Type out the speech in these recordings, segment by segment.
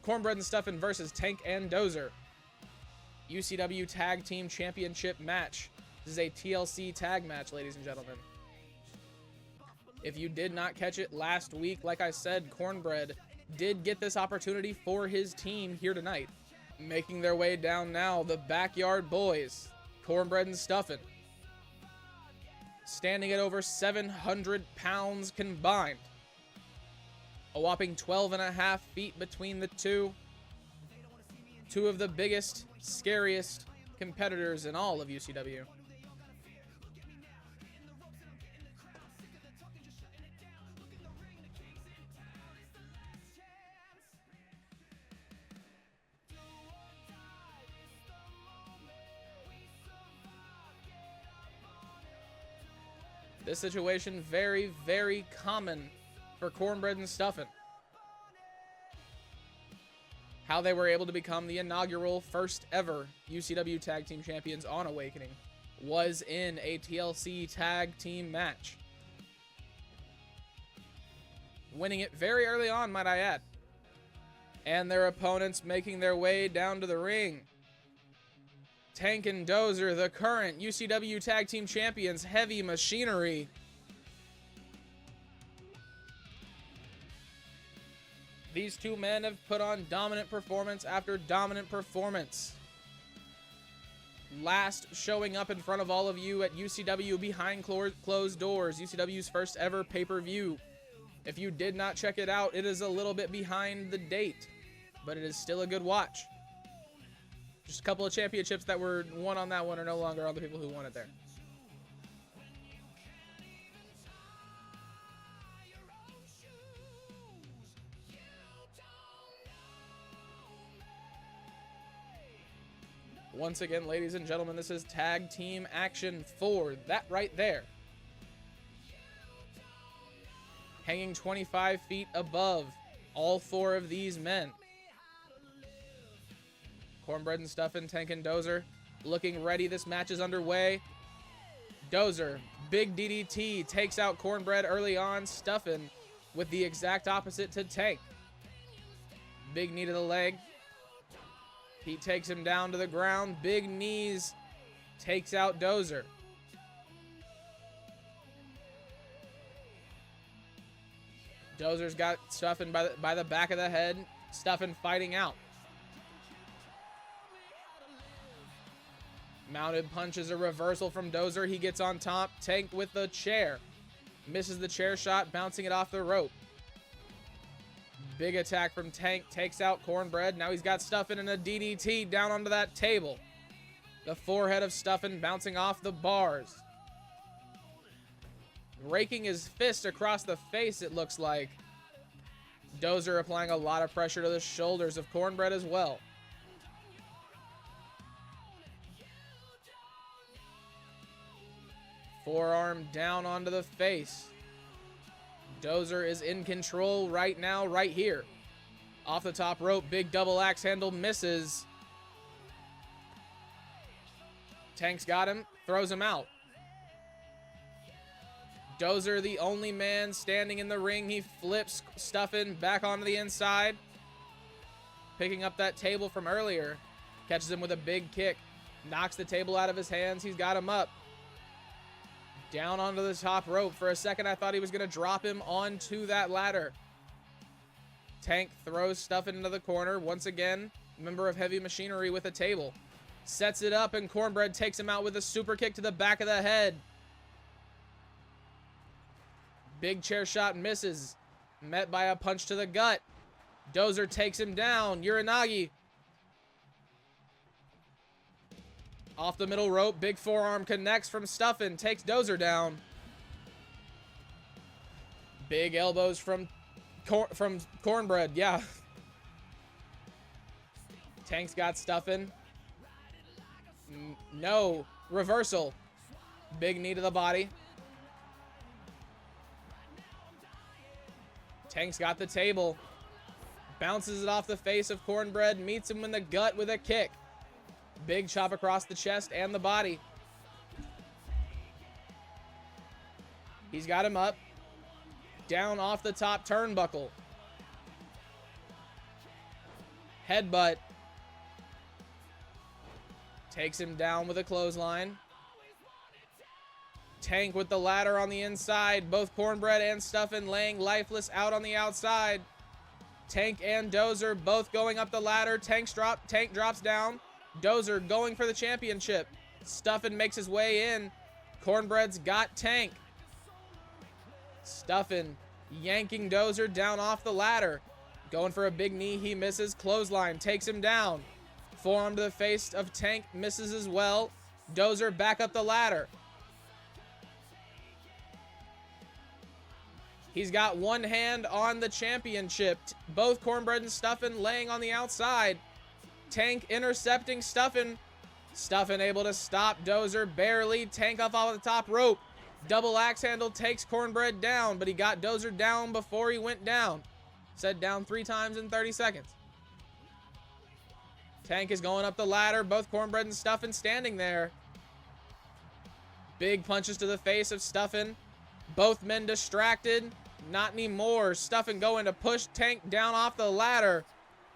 Cornbread and Stuffin versus Tank and Dozer. UCW Tag Team Championship match. This is a TLC tag match, ladies and gentlemen. If you did not catch it last week, like I said, Cornbread did get this opportunity for his team here tonight. Making their way down now, the Backyard Boys, Cornbread and Stuffin. Standing at over 700 pounds combined. A whopping 12.5 feet between the two. Two of the biggest, scariest competitors in all of UCW. This situation very, very common for Cornbread and Stuffin. How they were able to become the inaugural first ever UCW Tag Team Champions on Awakening was in a TLC Tag Team match. Winning it very early on, might I add. And their opponents making their way down to the ring. Tank and Dozer, the current UCW Tag Team Champions, Heavy Machinery. These two men have put on dominant performance after dominant performance. Last showing up in front of all of you at UCW behind closed doors, UCW's first ever pay-per-view. If you did not check it out, it is a little bit behind the date, but it is still a good watch. Just a couple of championships that were won on that one are no longer on the people who won it there. Once again, ladies and gentlemen, this is tag team action for that right there. Hanging 25 feet above all four of these men. Cornbread and Stuffin, Tank and Dozer looking ready. This match is underway. Dozer, big DDT, takes out Cornbread early on. Stuffin with the exact opposite to Tank. Big knee to the leg. He takes him down to the ground. Big knees, takes out Dozer. Dozer's got Stuffin by the back of the head. Stuffin fighting out. Mounted punches, a reversal from Dozer. He gets on top. Tank with the chair. Misses the chair shot, bouncing it off the rope. Big attack from Tank. Takes out Cornbread. Now he's got Stuffin in a DDT down onto that table. The forehead of Stuffin bouncing off the bars. Raking his fist across the face, it looks like. Dozer applying a lot of pressure to the shoulders of Cornbread as well. Forearm down onto the face. Dozer is in control right now, right here. Off the top rope, big double axe handle misses. Tank's got him, throws him out. Dozer, the only man standing in the ring. He flips Stuffin back onto the inside. Picking up that table from earlier. Catches him with a big kick. Knocks the table out of his hands. He's got him up. Down onto the top rope. For a second, I thought he was going to drop him onto that ladder. Tank throws Stuffin into the corner. Once again, member of Heavy Machinery with a table. Sets it up, and Cornbread takes him out with a super kick to the back of the head. Big chair shot misses. Met by a punch to the gut. Dozer takes him down. Uranagi. Off the middle rope, big forearm connects from Stuffin, takes Dozer down. Big elbows from Cornbread, yeah. Tank's got Stuffin. No, reversal. Big knee to the body. Tank's got the table. Bounces it off the face of Cornbread, meets him in the gut with a kick. Big chop across the chest and the body. He's got him up. Down off the top turnbuckle. Headbutt. Takes him down with a clothesline. Tank with the ladder on the inside. Both Cornbread and Stuffin laying lifeless out on the outside. Tank and Dozer both going up the ladder. Tank drops down. Dozer going for the championship. Stuffin makes his way in. Cornbread's got Tank. Stuffin yanking Dozer down off the ladder. Going for a big knee, he misses. Clothesline takes him down. Forearm to the face of Tank, misses as well. Dozer back up the ladder. He's got one hand on the championship. Both Cornbread and Stuffin laying on the outside. Tank intercepting Stuffin. Stuffin able to stop Dozer barely. Tank off the top rope. Double axe handle takes Cornbread down, but he got Dozer down before he went down. Said down 3 times in 30 seconds. Tank is going up the ladder. Both Cornbread and Stuffin standing there. Big punches to the face of Stuffin. Both men distracted. Not anymore. Stuffin going to push Tank down off the ladder.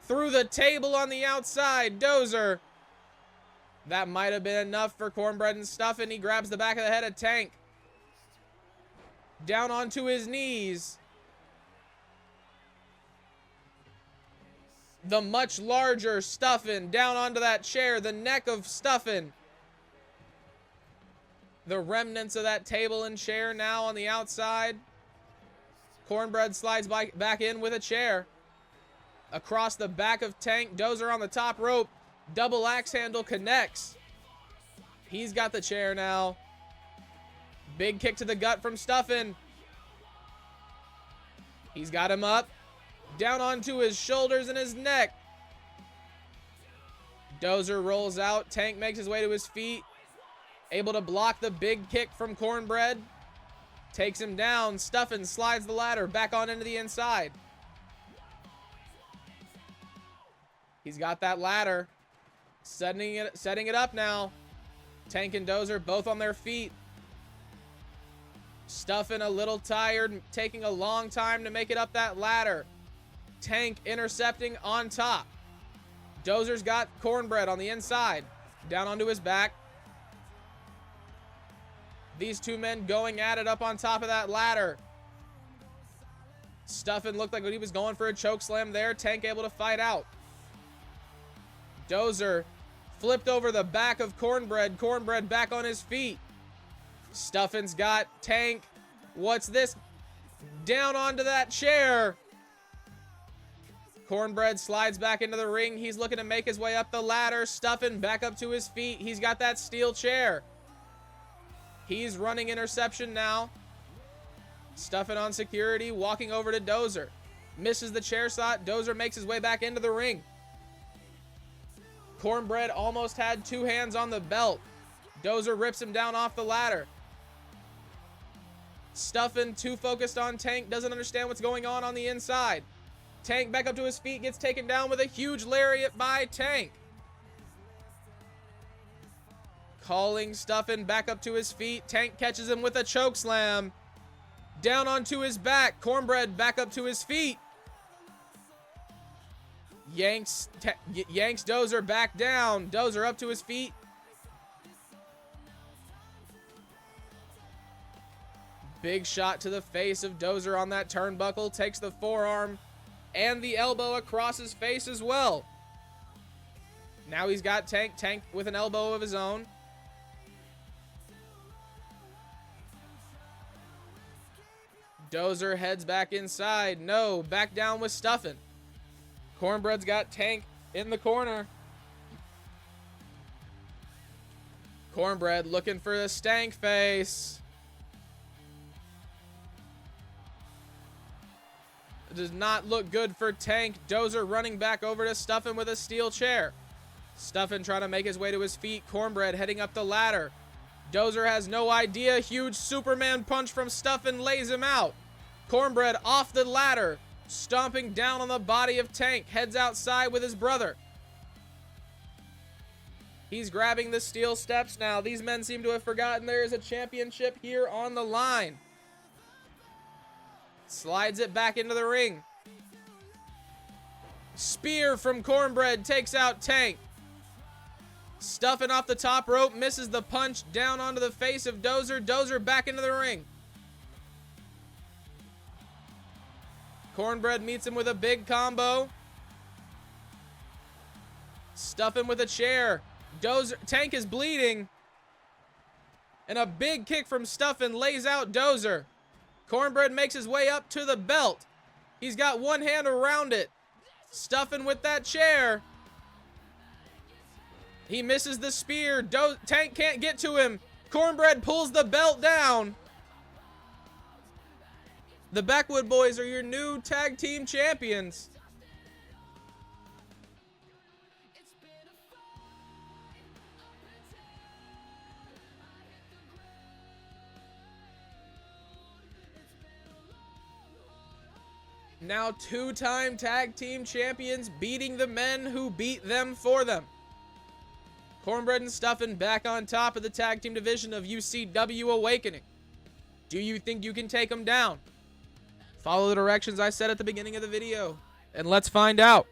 Through the table on the outside. Dozer. That might have been enough for Cornbread and Stuffin. He grabs the back of the head of Tank. Down onto his knees. The much larger Stuffin down onto that chair. The neck of Stuffin. The remnants of that table and chair now on the outside. Cornbread slides back in with a chair. Across the back of Tank. Dozer on the top rope. Double axe handle connects. He's got the chair now. Big kick to the gut from Stuffin. He's got him up. Down onto his shoulders and his neck. Dozer rolls out. Tank makes his way to his feet. Able to block the big kick from Cornbread. Takes him down. Stuffin slides the ladder back on into the inside. He's got that ladder. Setting it up now. Tank and Dozer both on their feet. Stuffin a little tired. Taking a long time to make it up that ladder. Tank intercepting on top. Dozer's got Cornbread on the inside. Down onto his back. These two men going at it up on top of that ladder. Stuffin looked like he was going for a choke slam there. Tank able to fight out. Dozer flipped over the back of Cornbread. Cornbread back on his feet. Stuffin's got Tank. What's this? Down onto that chair. Cornbread slides back into the ring. He's looking to make his way up the ladder. Stuffin back up to his feet. He's got that steel chair. He's running interception now. Stuffin on security, walking over to Dozer. Misses the chair shot. Dozer makes his way back into the ring. Cornbread almost had 2 hands on the belt. Dozer rips him down off the ladder. Stuffin too focused on Tank. Doesn't understand what's going on the inside. Tank back up to his feet. Gets taken down with a huge lariat by Tank. Calling Stuffin back up to his feet. Tank catches him with a choke slam. Down onto his back. Cornbread back up to his feet. Yanks Dozer back down. Dozer up to his feet. Big shot to the face of Dozer on that turnbuckle. Takes the forearm and the elbow across his face as well. Now he's got Tank with an elbow of his own. Dozer heads back inside. No, back down with Stuffin. Cornbread's got Tank in the corner. Cornbread looking for the stank face. It does not look good for Tank. Dozer running back over to Stuffin with a steel chair. Stuffin trying to make his way to his feet. Cornbread heading up the ladder. Dozer has no idea. Huge Superman punch from Stuffin lays him out. Cornbread off the ladder, stomping down on the body of Tank. Heads outside with his brother. He's grabbing the steel steps now. These men seem to have forgotten there is a championship here on the line. Slides it back into the ring. Spear from Cornbread takes out Tank. Stuffin off the top rope, misses the punch down onto the face of Dozer. Dozer back into the ring. Cornbread meets him with a big combo. Stuffin with a chair. Tank is bleeding. And a big kick from Stuffin lays out Dozer. Cornbread makes his way up to the belt. He's got one hand around it. Stuffin with that chair. He misses the spear. Tank can't get to him. Cornbread pulls the belt down. The Backwood Boys are your new tag team champions. Now two-time tag team champions beating the men who beat them for them. Cornbread and Stuffin back on top of the tag team division of UCW Awakening. Do you think you can take them down? Follow the directions I said at the beginning of the video, and let's find out.